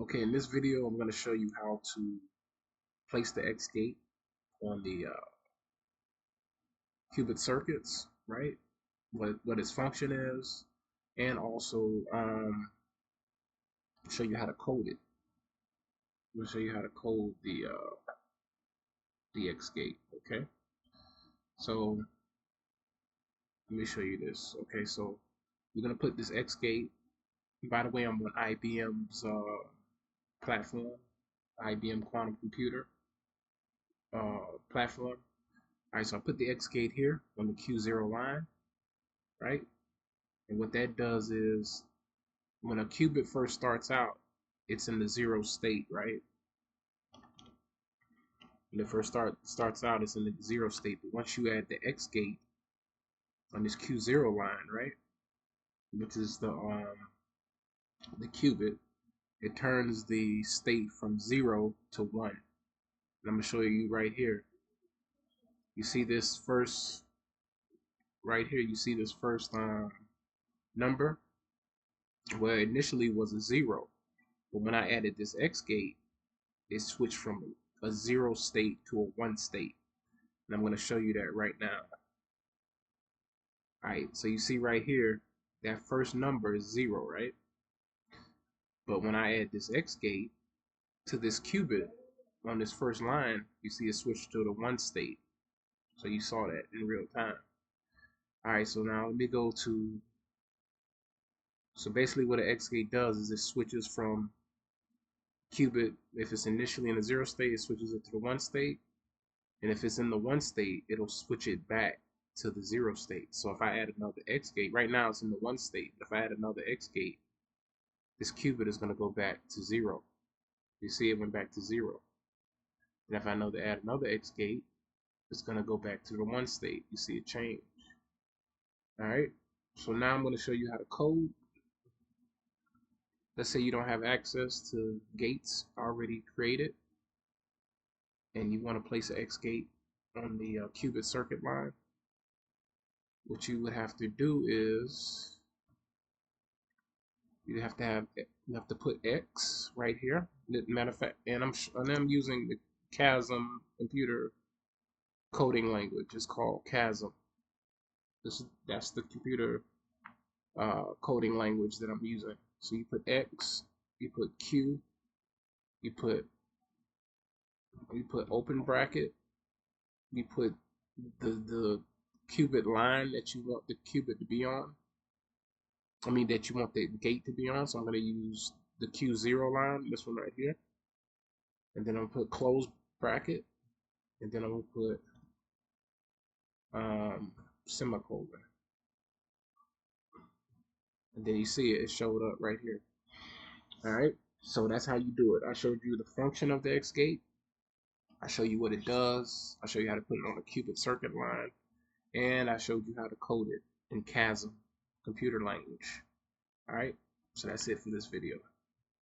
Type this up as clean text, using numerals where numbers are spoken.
Okay, in this video, I'm going to show you how to place the X gate on the qubit circuits, right? What its function is, and also show you how to code it. I'm going to show you how to code the X gate. Okay, so let me show you this. Okay, so we're going to put this X gate. By the way, I'm on IBM's platform, IBM Quantum Computer platform. All right, so I put the X gate here on the Q0 line, right? And what that does is when a qubit first starts out, it's in the zero state, right? When it first starts out, it's in the zero state. But once you add the X gate on this Q0 line, right, which is the qubit, it turns the state from 0 to 1. And I'm gonna show you right here. You see this first right here. You see this first number. Well, initially was a 0, but when I added this X gate, it switched from a 0 state to a 1 state. And I'm going to show you that right now. Alright, so you see right here, that first number is 0, right? But when I add this X gate to this qubit on this first line, you see it switched to the 1 state. So you saw that in real time. Alright, so now let me go to, so basically what an X gate does is it switches from qubit, if it's initially in the 0 state, it switches it to the 1 state. And if it's in the 1 state, it'll switch it back to the 0 state. So if I add another X gate, right now it's in the 1 state. If I add another X gate, this qubit is going to go back to 0. You see it went back to 0. And if I know to add another X gate, it's going to go back to the 1 state. You see it change. Alright, so now I'm going to show you how to code. Let's say you don't have access to gates already created, and you want to place an X gate on the qubit circuit line. What you would have to do is you have to put X right here. Matter of fact, and I'm using the QASM computer coding language. It's called QASM. That's the computer coding language that I'm using. So you put X, you put Q, you put open bracket, you put the qubit line that you want the qubit to be on. I mean that you want the gate to be on. So I'm going to use the Q0 line, this one right here. And then I'm going to put close bracket. And then I'm going to put semicolon. And then you see it showed up right here. Alright, so that's how you do it. I showed you the function of the X gate. I show you what it does. I show you how to put it on a qubit circuit line. And I showed you how to code it in QASM, computer language. Alright, so that's it for this video.